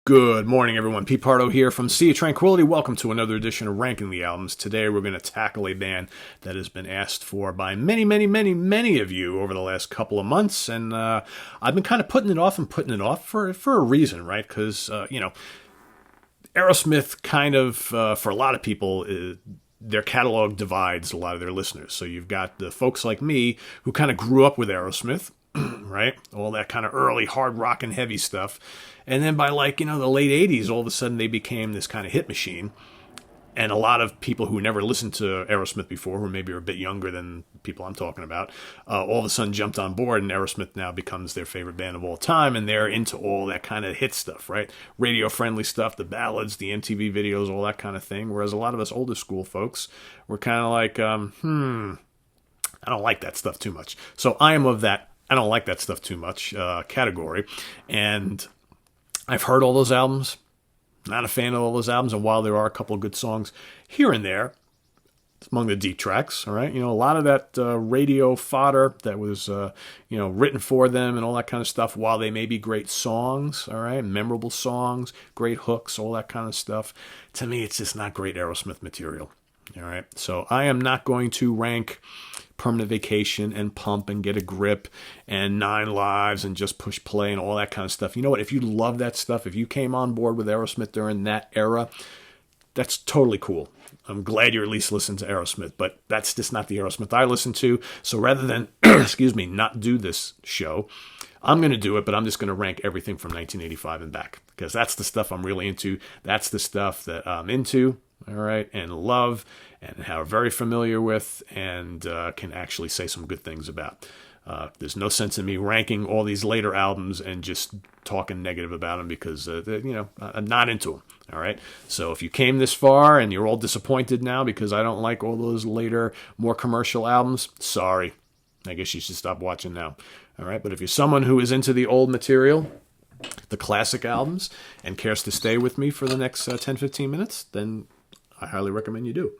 Good morning, everyone. Pete Pardo here from Sea of Tranquility. Welcome to another edition of Ranking the Albums. Today, we're going to tackle a band that has been asked for by many of you over the last couple of months, and I've been kind of putting it off for a reason, right? Because Aerosmith kind of, for a lot of people, their catalog divides a lot of their listeners. So you've got the folks like me who kind of grew up with Aerosmith, right? All that kind of early hard rock and heavy stuff. And then by the late 80s, all of a sudden they became this kind of hit machine. And a lot of people who never listened to Aerosmith before, who maybe are a bit younger than people I'm talking about, all of a sudden jumped on board, and Aerosmith now becomes their favorite band of all time, and they're into all that kind of hit stuff, right? Radio-friendly stuff, the ballads, the MTV videos, all that kind of thing. Whereas a lot of us older school folks were kind of like, I don't like that stuff too much. So I am of that I don't like that stuff too much category. And I've heard all those albums. Not a fan of all those albums. And while there are a couple of good songs here and there, among the deep tracks, all right, a lot of that radio fodder that was, written for them and all that kind of stuff, while they may be great songs, all right, memorable songs, great hooks, all that kind of stuff, to me, it's just not great Aerosmith material, all right? So I am not going to rank Permanent Vacation and Pump and Get a Grip and Nine Lives and Just Push Play and all that kind of stuff. You know what? If you love that stuff, if you came on board with Aerosmith during that era, that's totally cool. I'm glad you're at least listening to Aerosmith, but that's just not the Aerosmith I listen to. So rather than, not do this show, I'm going to do it, but I'm just going to rank everything from 1985 and back, because that's the stuff I'm really into. That's the stuff that I'm into, all right, and love and are very familiar with and can actually say some good things about. There's no sense in me ranking all these later albums and just talking negative about them because, I'm not into them. All right. So if you came this far and you're all disappointed now because I don't like all those later, more commercial albums, sorry. I guess you should stop watching now. All right. But if you're someone who is into the old material, the classic albums, and cares to stay with me for the next 10, 15 minutes, then I highly recommend you do.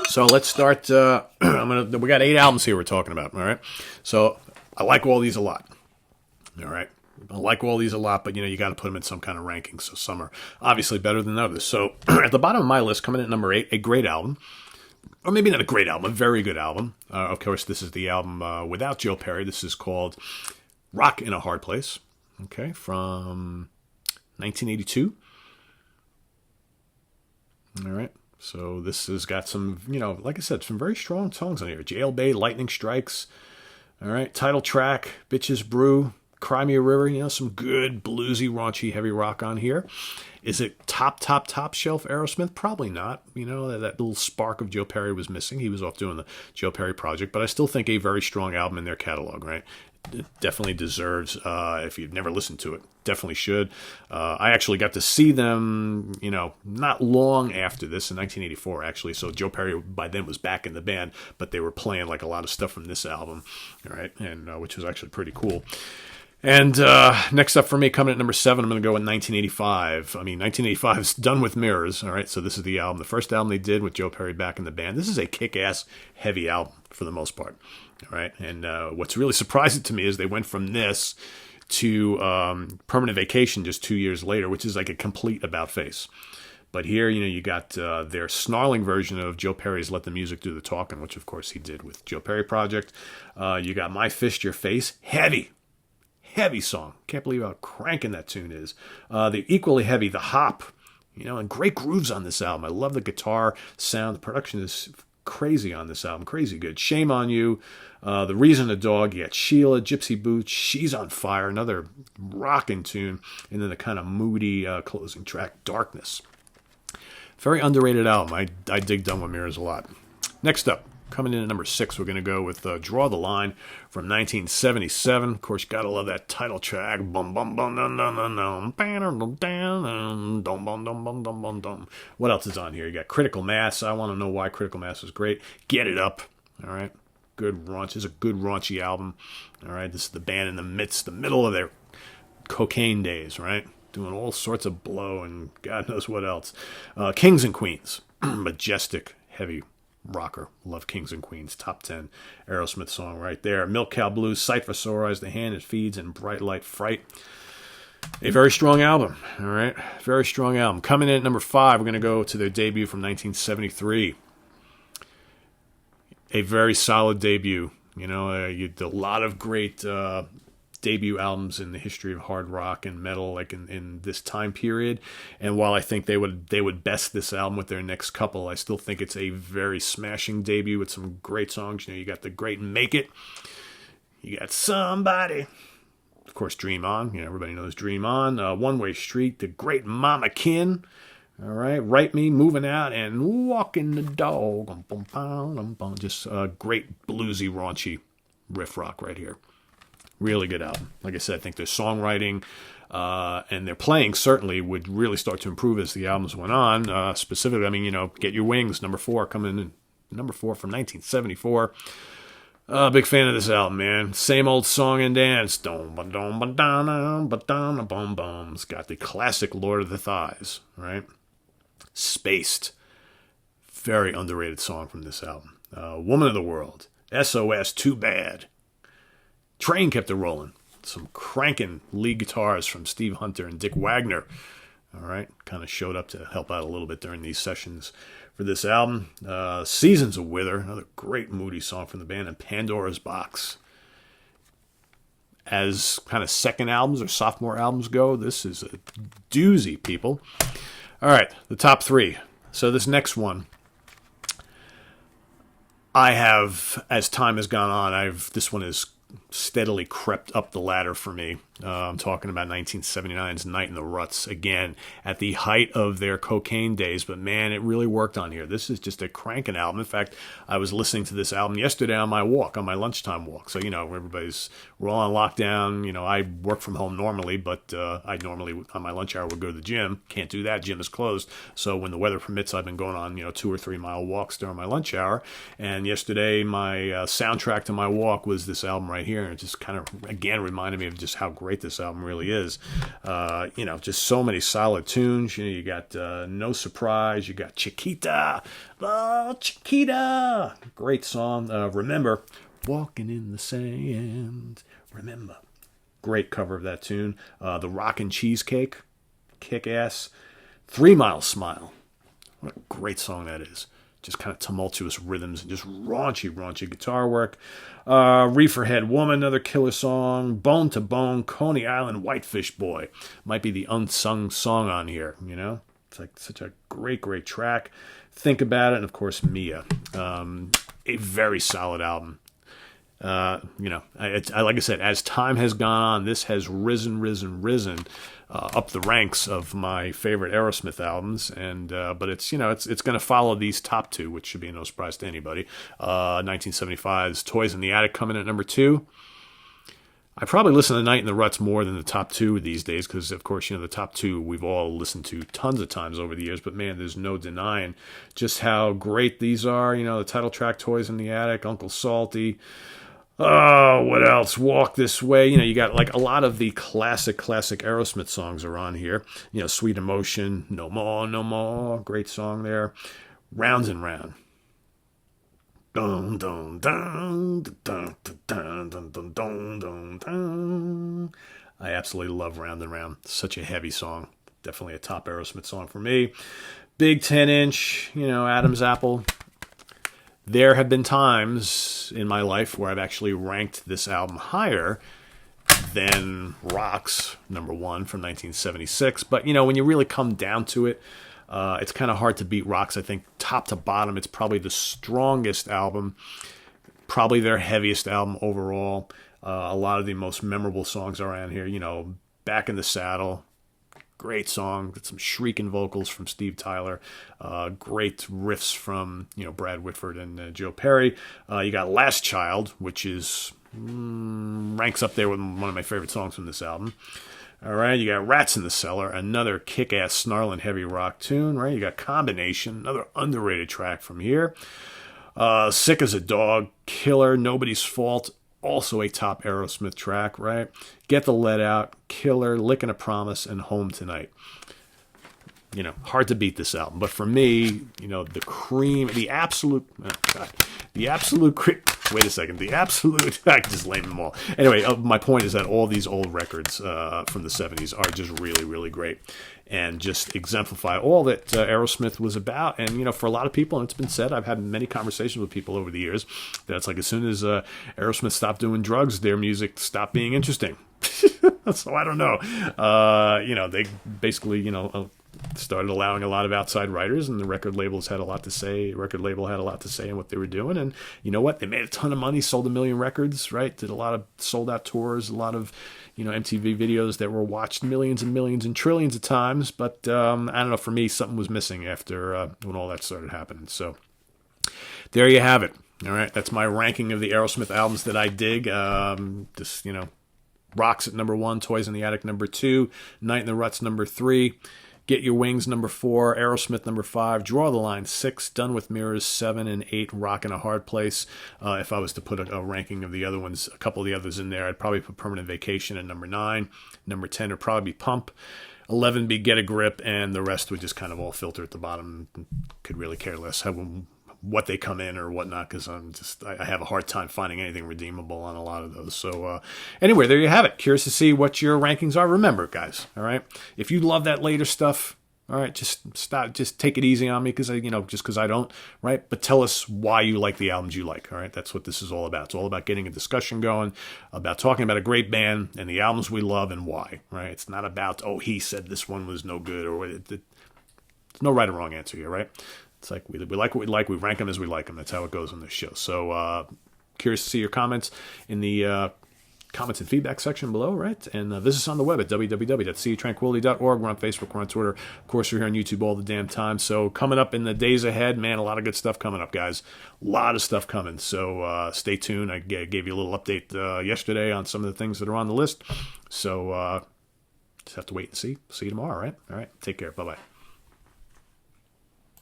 So let's start. We got 8 albums here we're talking about. All right. So I like all these a lot. All right. I like all these a lot, but you got to put them in some kind of ranking. So some are obviously better than others. So at the bottom of my list, coming in at number 8, a great album, or maybe not a great album, a very good album. Of course, this is the album without Joe Perry. This is called Rock in a Hard Place. Okay, from 1982. All right. So this has got some, like I said, some very strong songs on here. Jail Bay, Lightning Strikes. All right. Title track, Bitches Brew, Cry Me a River. Some good bluesy, raunchy, heavy rock on here. Is it top shelf Aerosmith? Probably not. That little spark of Joe Perry was missing. He was off doing the Joe Perry project. But I still think a very strong album in their catalog, right? It definitely deserves, if you've never listened to it, definitely should. I actually got to see them, not long after this, in 1984, actually. So Joe Perry, by then, was back in the band, but they were playing, a lot of stuff from this album, all right, and which was actually pretty cool. And next up for me, coming at number 7, I'm going to go in 1985. 1985 is Done with Mirrors, all right? So this is the album, the first album they did with Joe Perry back in the band. This is a kick-ass, heavy album for the most part, all right? And what's really surprising to me is they went from this to Permanent Vacation just 2 years later, which is like a complete about-face. But here, you got their snarling version of Joe Perry's Let the Music Do the Talking, which, of course, he did with Joe Perry Project. You got My Fist, Your Face, heavy song. Can't believe how cranking that tune is. The equally heavy, The Hop, and great grooves on this album. I love the guitar sound. The production is crazy on this album, crazy good. Shame on You, The Reason a Dog. You got Sheila, Gypsy Boots, She's on Fire, another rocking tune, and then the kind of moody closing track, Darkness. Very underrated album. I dig Done with Mirrors a lot. Next up, coming in at number 6, we're going to go with Draw the Line from 1977. Of course, you got to love that title track. Bum bum bum dum dum dum dum dum dum dum. What else is on here? You got Critical Mass. I Want to Know Why Critical Mass is great. Get It Up. All right. Good raunch. It's a good raunchy album. All right. This is the band in the middle of their cocaine days, right? Doing all sorts of blow and God knows what else. Kings and Queens. Majestic, heavy rocker. Love Kings and Queens. Top 10 Aerosmith song right there. Milk Cow Blues, Sight for Sore Eyes, The Hand It Feeds, and Bright Light Fright. A very strong album, all right? Very strong album. Coming in at number 5, we're going to go to their debut from 1973. A very solid debut. You know, a lot of great debut albums in the history of hard rock and metal, like in this time period. And while I think they would best this album with their next couple, I still think it's a very smashing debut with some great songs. You know, you got the great "Make It," you got "Somebody," of course, "Dream On." You know, everybody knows "Dream On." "One Way Street," the great "Mama Kin." All right, "Write Me," "Moving Out," and "Walking the Dog." Just a great bluesy, raunchy riff rock right here. Really good album. Like I said, I think their songwriting and their playing certainly would really start to improve as the albums went on. Specifically, I mean, you know, "Get Your Wings," number 4, coming in number 4 from 1974. Big fan of this album, man. Same old song and dance. It's got the classic "Lord of the Thighs," right? "Spaced." Very underrated song from this album. "Woman of the World." "SOS," "Too Bad." "Train Kept It Rolling." Some cranking lead guitars from Steve Hunter and Dick Wagner. All right, kind of showed up to help out a little bit during these sessions for this album. "Seasons of Wither," another great moody song from the band, and "Pandora's Box." As kind of second albums or sophomore albums go, this is a doozy, people. All right, the top 3. So this next one, I have, as time has gone on, this one has steadily crept up the ladder for me. I'm talking about 1979's "Night in the Ruts," again, at the height of their cocaine days, but man, it really worked on here. This is just a cranking album. In fact, I was listening to this album yesterday on my lunchtime walk. So, you know, we're all on lockdown. You know, I work from home normally, but I normally, on my lunch hour, would go to the gym. Can't do that. Gym is closed. So when the weather permits, I've been going on, 2 or 3 mile walks during my lunch hour. And yesterday, my soundtrack to my walk was this album right here. And it just kind of, again, reminded me of just how great this album really is. Just so many solid tunes. You got "No Surprise," you got "Chiquita," "Oh, Chiquita," great song. "Remember," "Walking in the Sand," "Remember," great cover of that tune. The "Rockin' Cheesecake," kick-ass. "3 Mile Smile," what a great song that is. Just kind of tumultuous rhythms and just raunchy guitar work. "Reefer Head Woman," another killer song. "Bone to Bone," Coney Island Whitefish Boy. Might be the unsung song on here, you know? It's like such a great track. "Think About It," and of course, "Mia." A very solid album. Like I said, as time has gone on, this has risen up the ranks of my favorite Aerosmith albums, and but it's going to follow these top 2, which should be no surprise to anybody. 1975's "Toys in the Attic" coming at number 2. I probably listen to "Night in the Ruts" more than the top 2 these days, because of course, the top 2 we've all listened to tons of times over the years. But man, there's no denying just how great these are. The title track, "Toys in the Attic," "Uncle Salty." Oh, what else? "Walk This Way." You got like a lot of the classic Aerosmith songs are on here. "Sweet Emotion," "No More, No More," great song there. "Rounds and Round." Dun, dun, dun, dun, dun, dun, dun, dun, dun, dun. I absolutely love "Round and Round." Such a heavy song. Definitely a top Aerosmith song for me. "Big 10-inch," "Adam's Apple." There have been times in my life where I've actually ranked this album higher than Rocks, number 1 from 1976. But, when you really come down to it, it's kind of hard to beat Rocks. I think top to bottom, it's probably the strongest album, probably their heaviest album overall. A lot of the most memorable songs are on here. "Back in the Saddle." Great song. Got some shrieking vocals from Steve Tyler. Great riffs from Brad Whitford and Joe Perry. You got "Last Child," which is ranks up there with one of my favorite songs from this album. All right, you got "Rats in the Cellar," another kick-ass, snarling, heavy rock tune. Right, you got "Combination," another underrated track from here. "Sick as a Dog," killer. "Nobody's Fault," also a top Aerosmith track, right? "Get the Let Out," killer. "Lickin' a Promise," and "Home Tonight." Hard to beat this album. But for me, the cream, the absolute Wait a second. The absolute, I can just name them all. Anyway, my point is that all these old records from the 70s are just really, really great and just exemplify all that Aerosmith was about. And, you know, for a lot of people, and it's been said, I've had many conversations with people over the years, that's like as soon as Aerosmith stopped doing drugs, their music stopped being interesting. So I don't know. You know, they basically, you know, started allowing a lot of outside writers, and the record labels had a lot to say. Record label had a lot to say in what they were doing, and you know what? They made a ton of money, sold 1 million records, right? Did a lot of sold out tours, a lot of, you know, MTV videos that were watched millions and millions and trillions of times. But I don't know. For me, something was missing after when all that started happening. So there you have it. All right, that's my ranking of the Aerosmith albums that I dig. Just, you know, Rocks at number 1, Toys in the Attic number 2, Night in the Ruts number 3. Get Your Wings, number 4. Aerosmith, number 5. Draw the Line, 6. Done with Mirrors, 7. And 8. Rockin' a Hard Place. If I was to put a ranking of the other ones, a couple of the others in there, I'd probably put Permanent Vacation at number 9. Number 10 would probably be Pump. 11 be Get a Grip, and the rest would just kind of all filter at the bottom. Could really care less what they come in or whatnot, because I have a hard time finding anything redeemable on a lot of those. So anyway, there you have it. Curious to see what your rankings are. Remember, guys, all right, if you love that later stuff, all right, just take it easy on me, because because I don't, right? But tell us why you like the albums you like. All right, that's what this is all about. It's all about getting a discussion going, about talking about a great band and the albums we love and why. Right? It's not about, oh, he said this one was no good, or there's no right or wrong answer here, right? It's like we like what we like. We rank them as we like them. That's how it goes on this show. So curious to see your comments in the comments and feedback section below, right? And visit us on the web at www.seatranquility.org. We're on Facebook. We're on Twitter. Of course, we're here on YouTube all the damn time. So coming up in the days ahead, man, a lot of good stuff coming up, guys. A lot of stuff coming. So stay tuned. I gave you a little update yesterday on some of the things that are on the list. So just have to wait and see. See you tomorrow, right? All right. Take care. Bye-bye.